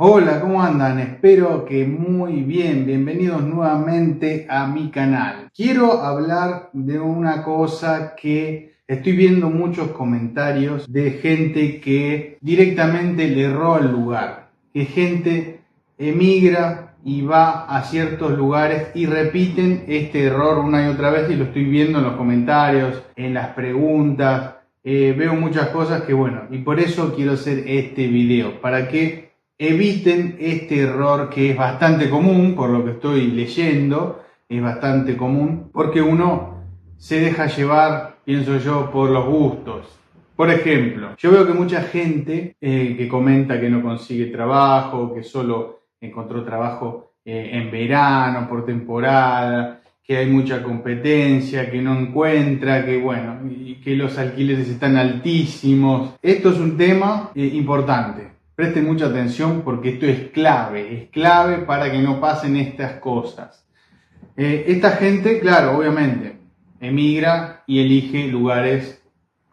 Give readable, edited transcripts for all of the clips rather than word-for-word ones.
Hola, ¿cómo andan? Espero que muy bien. Bienvenidos nuevamente a mi canal. Quiero hablar de una cosa que estoy viendo muchos comentarios de gente que directamente le erró el lugar. Que gente emigra y va a ciertos lugares y repiten este error una y otra vez y lo estoy viendo en los comentarios, en las preguntas. Veo muchas cosas que bueno, y por eso quiero hacer este video, para que eviten este error que es bastante común, por lo que estoy leyendo, es bastante común, porque uno se deja llevar, pienso yo, por los gustos. Por ejemplo, yo veo que mucha gente que comenta que no consigue trabajo, que solo encontró trabajo en verano, por temporada, que hay mucha competencia, que no encuentra, que bueno, y que los alquileres están altísimos. Esto es un tema importante. Presten mucha atención porque esto es clave para que no pasen estas cosas. Esta gente, claro, obviamente, emigra y elige lugares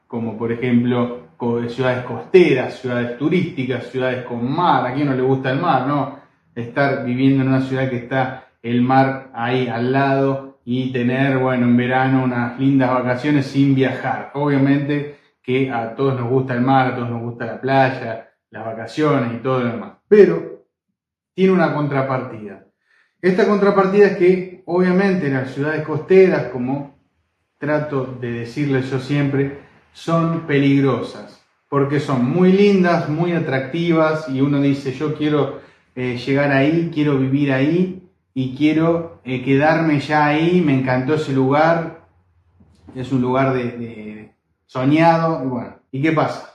como por ejemplo ciudades costeras, ciudades turísticas, ciudades con mar. ¿A quién no le gusta el mar, no? Estar viviendo en una ciudad que está el mar ahí al lado y tener, bueno, en verano unas lindas vacaciones sin viajar. Obviamente que a todos nos gusta el mar, a todos nos gusta la playa, las vacaciones y todo lo demás. Pero tiene una contrapartida. Esta contrapartida es que, obviamente, las ciudades costeras, como trato de decirles yo siempre, son peligrosas, porque son muy lindas, muy atractivas, y uno dice, yo quiero llegar ahí, quiero vivir ahí, y quiero quedarme ya ahí, me encantó ese lugar, es un lugar de soñado, y bueno, ¿y qué pasa?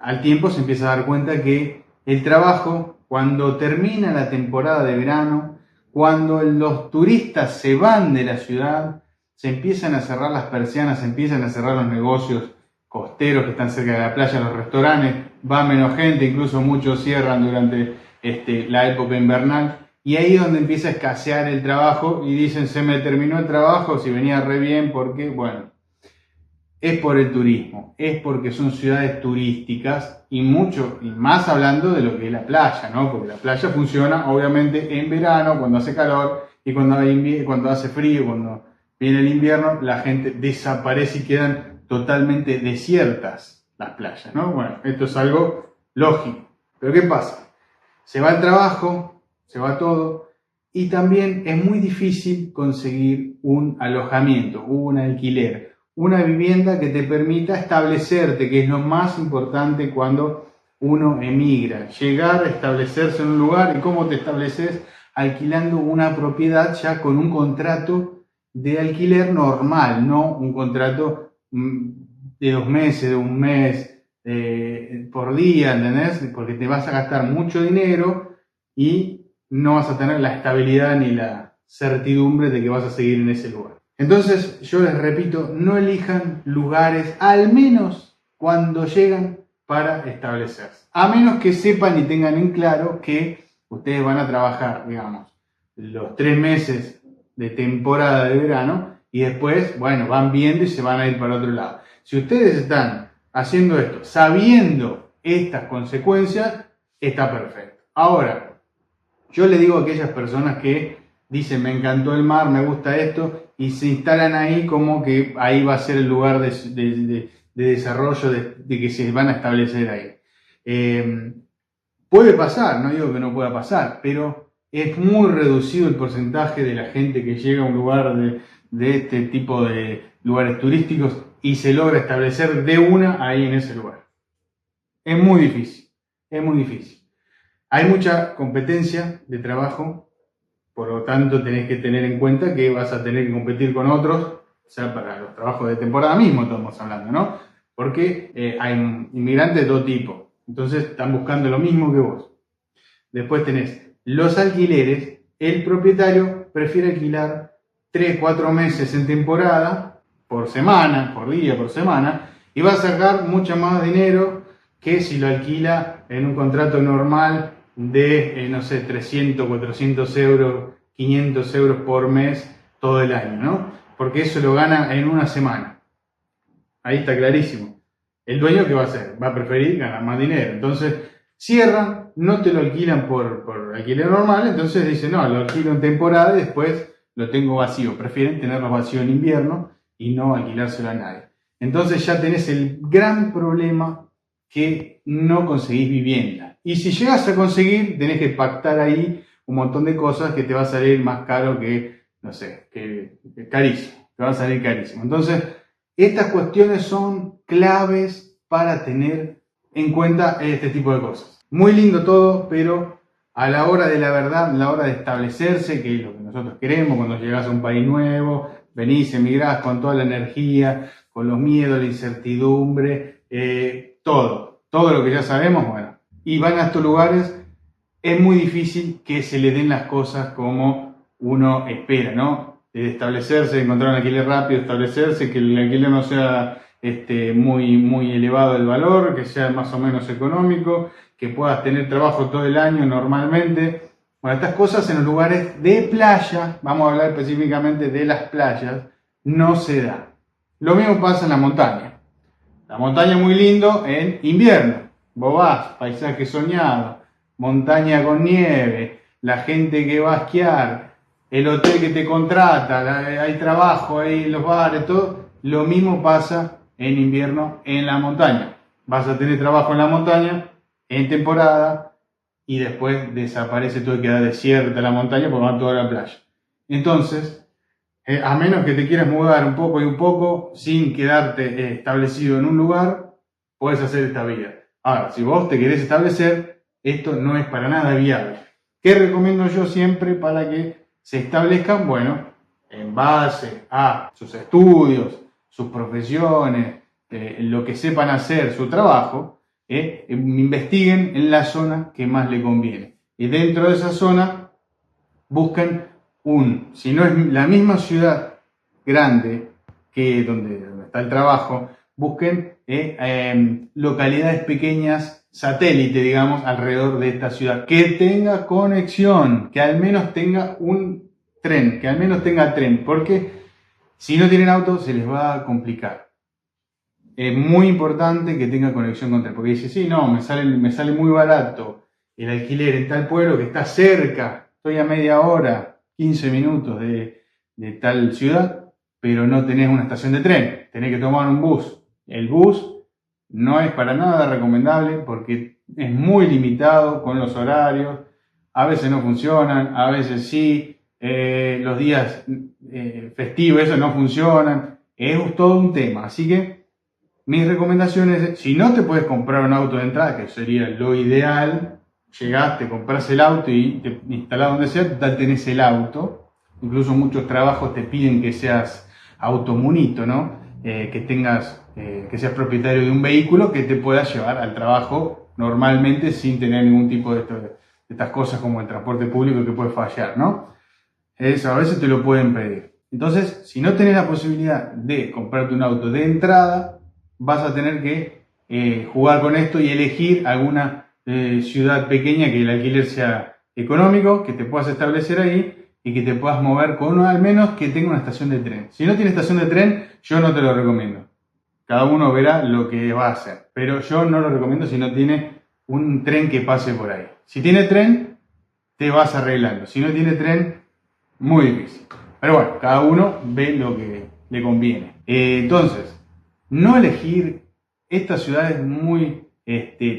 Al tiempo se empieza a dar cuenta que el trabajo, cuando termina la temporada de verano, cuando los turistas se van de la ciudad, se empiezan a cerrar las persianas, se empiezan a cerrar los negocios costeros que están cerca de la playa, los restaurantes, va menos gente, incluso muchos cierran durante la época invernal, y ahí es donde empieza a escasear el trabajo y dicen, se me terminó el trabajo, si venía re bien, porque, bueno, es por el turismo, es porque son ciudades turísticas y mucho, y más hablando de lo que es la playa, ¿no? Porque la playa funciona obviamente en verano, cuando hace calor, y cuando hace frío, cuando viene el invierno, la gente desaparece y quedan totalmente desiertas las playas, ¿no? Bueno, esto es algo lógico. Pero ¿qué pasa? Se va el trabajo, se va todo, y también es muy difícil conseguir un alojamiento, un alquiler, una vivienda que te permita establecerte, que es lo más importante cuando uno emigra. Llegar a establecerse en un lugar. ¿Y cómo te estableces? Alquilando una propiedad ya con un contrato de alquiler normal, no un contrato de 2 meses, de un mes por día, ¿entendés? Porque te vas a gastar mucho dinero y no vas a tener la estabilidad ni la certidumbre de que vas a seguir en ese lugar. Entonces, yo les repito, no elijan lugares, al menos cuando llegan, para establecerse. A menos que sepan y tengan en claro que ustedes van a trabajar, digamos, los 3 meses de temporada de verano y después, bueno, van viendo y se van a ir para otro lado. Si ustedes están haciendo esto sabiendo estas consecuencias, está perfecto. Ahora, yo le digo a aquellas personas que dicen, me encantó el mar, me gusta esto, y se instalan ahí como que ahí va a ser el lugar de desarrollo, de que se van a establecer ahí. Puede pasar, no digo que no pueda pasar, pero es muy reducido el porcentaje de la gente que llega a un lugar de este tipo de lugares turísticos y se logra establecer de una ahí en ese lugar. Es muy difícil, es muy difícil. Hay mucha competencia de trabajo. Por lo tanto, tenés que tener en cuenta que vas a tener que competir con otros, o sea, para los trabajos de temporada mismo estamos hablando, ¿no? Porque hay inmigrantes de todo tipo, entonces están buscando lo mismo que vos. Después tenés los alquileres, el propietario prefiere alquilar 3, 4 meses en temporada, por semana, por día, por semana, y va a sacar mucho más dinero que si lo alquila en un contrato normal de, no sé, 300, 400 euros, 500 euros por mes todo el año, ¿no? Porque eso lo gana en una semana. Ahí está clarísimo. El dueño, ¿qué va a hacer? Va a preferir ganar más dinero. Entonces, cierran no te lo alquilan por alquiler normal, entonces dicen, no, lo alquilo en temporada y después lo tengo vacío. Prefieren tenerlo vacío en invierno y no alquilárselo a nadie. Entonces ya tenés el gran problema que no conseguís vivienda. Y si llegas a conseguir, tenés que pactar ahí un montón de cosas que te va a salir más caro que, no sé, que carísimo. Te va a salir carísimo. Entonces, estas cuestiones son claves para tener en cuenta este tipo de cosas. Muy lindo todo, pero a la hora de la verdad, a la hora de establecerse, que es lo que nosotros queremos, cuando llegás a un país nuevo, venís, emigrás con toda la energía, con los miedos, la incertidumbre, todo lo que ya sabemos, bueno, y van a estos lugares, es muy difícil que se le den las cosas como uno espera, ¿no? De establecerse, de encontrar un alquiler rápido, establecerse, que el alquiler no sea muy elevado el valor, que sea más o menos económico, que puedas tener trabajo todo el año normalmente. Bueno, estas cosas en los lugares de playa, vamos a hablar específicamente de las playas, no se da. Lo mismo pasa en la montaña. La montaña es muy lindo en invierno. Vos vas, paisaje soñado, montaña con nieve, la gente que va a esquiar, el hotel que te contrata, hay trabajo, hay los bares, todo. Lo mismo pasa en invierno en la montaña. Vas a tener trabajo en la montaña en temporada y después desaparece todo y queda desierta la montaña porque va toda la playa. Entonces, a menos que te quieras mudar un poco y un poco sin quedarte establecido en un lugar, puedes hacer esta vida. Ahora, si vos te querés establecer, esto no es para nada viable. ¿Qué recomiendo yo siempre para que se establezcan? Bueno, en base a sus estudios, sus profesiones, lo que sepan hacer, su trabajo, investiguen en la zona que más le conviene. Y dentro de esa zona busquen si no es la misma ciudad grande que donde está el trabajo, busquen localidades pequeñas, satélite, digamos, alrededor de esta ciudad, que tenga conexión, que al menos tenga un tren, porque si no tienen auto se les va a complicar. Es muy importante que tenga conexión con tren, porque dice, sí, no, me sale muy barato el alquiler en tal pueblo que está cerca, estoy a media hora, 15 minutos de tal ciudad, pero no tenés una estación de tren, tenés que tomar un bus. El bus no es para nada recomendable porque es muy limitado con los horarios, a veces no funcionan, a veces sí, los días festivos eso no funcionan, es todo un tema. Así que mis recomendaciones, si no te puedes comprar un auto de entrada, que sería lo ideal, llegás, te compras el auto y te instalás donde sea, ya tenés el auto. Incluso muchos trabajos te piden que seas automunito, ¿no? Que seas propietario de un vehículo que te pueda llevar al trabajo normalmente sin tener ningún tipo de estas cosas como el transporte público que puede fallar, ¿no? Eso a veces te lo pueden pedir. Entonces, si no tenés la posibilidad de comprarte un auto de entrada, vas a tener que jugar con esto y elegir alguna ciudad pequeña que el alquiler sea económico, que te puedas establecer ahí y que te puedas mover al menos que tenga una estación de tren. Si no tiene estación de tren, yo no te lo recomiendo. Cada uno verá lo que va a hacer, pero yo no lo recomiendo si no tiene un tren que pase por ahí. Si tiene tren, te vas arreglando. Si no tiene tren, muy difícil. Pero bueno, cada uno ve lo que le conviene. Entonces, no elegir estas ciudades muy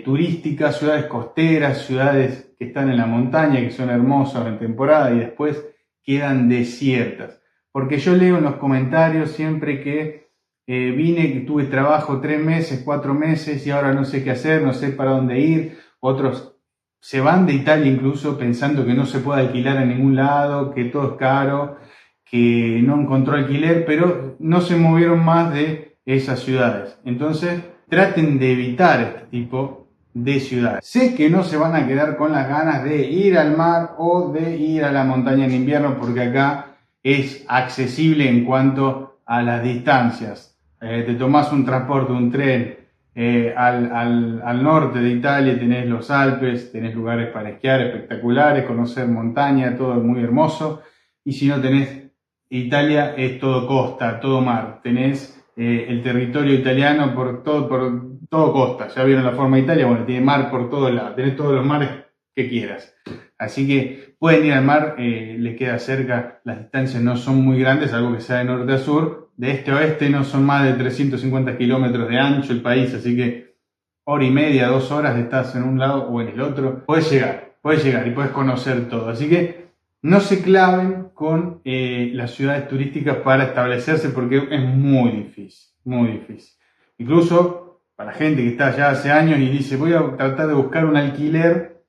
turísticas, ciudades costeras, ciudades que están en la montaña, que son hermosas en temporada y después quedan desiertas. Porque yo leo en los comentarios siempre que vine, que tuve trabajo 3 meses, 4 meses y ahora no sé qué hacer, no sé para dónde ir. Otros se van de Italia incluso pensando que no se puede alquilar en ningún lado, que todo es caro, que no encontró alquiler, pero no se movieron más de esas ciudades. Entonces, traten de evitar este tipo de ciudades. Sé que no se van a quedar con las ganas de ir al mar o de ir a la montaña en invierno, porque acá es accesible en cuanto a las distancias. Te tomás un transporte, un tren, al norte de Italia tenés los Alpes, tenés lugares para esquiar espectaculares, conocer montaña, todo muy hermoso. Y si no tenés Italia, es todo costa, todo mar. Tenés el territorio italiano por todo costa. Ya vieron la forma de Italia, bueno, tiene mar por todos lados. Tenés todos los mares que quieras. Así que pueden ir al mar, les queda cerca, las distancias no son muy grandes, algo que sea de norte a sur, de este a oeste no son más de 350 kilómetros de ancho el país, así que hora y media, 2 horas estás en un lado o en el otro, puedes llegar y puedes conocer todo. Así que no se claven con las ciudades turísticas para establecerse porque es muy difícil, muy difícil. Incluso para gente que está allá hace años y dice voy a tratar de buscar un alquiler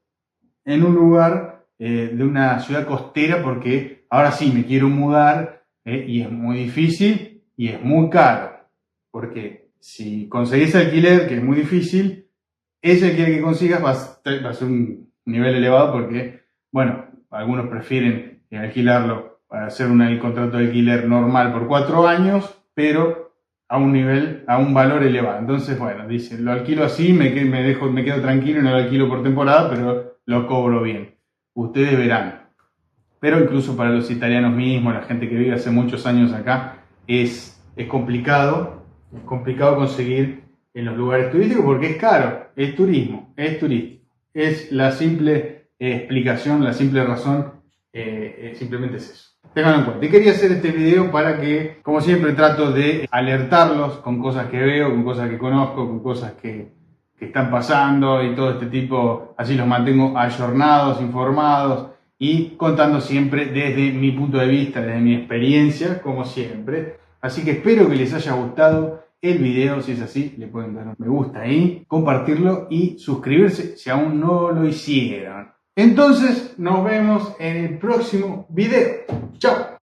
en un lugar de una ciudad costera porque ahora sí me quiero mudar y es muy difícil y es muy caro. Porque si conseguís alquiler, que es muy difícil, ese alquiler que consigas va a ser un nivel elevado porque, bueno, algunos prefieren alquilarlo para hacer un contrato de alquiler normal por 4 años, pero a un valor elevado. Entonces, bueno, dicen, lo alquilo así, me quedo tranquilo y no lo alquilo por temporada, pero lo cobro bien. Ustedes verán. Pero incluso para los italianos mismos, la gente que vive hace muchos años acá, es complicado conseguir en los lugares turísticos porque es caro, es turismo, es turístico. Es la simple explicación, la simple razón, simplemente es eso. Tengan en cuenta. Y quería hacer este video para que, como siempre, trato de alertarlos con cosas que veo, con cosas que conozco, con cosas que están pasando y todo este tipo, así los mantengo ayornados, informados y contando siempre desde mi punto de vista, desde mi experiencia, como siempre. Así que espero que les haya gustado el video. Si es así, le pueden dar un me gusta ahí, compartirlo y suscribirse si aún no lo hicieron. Entonces, nos vemos en el próximo video. ¡Chao!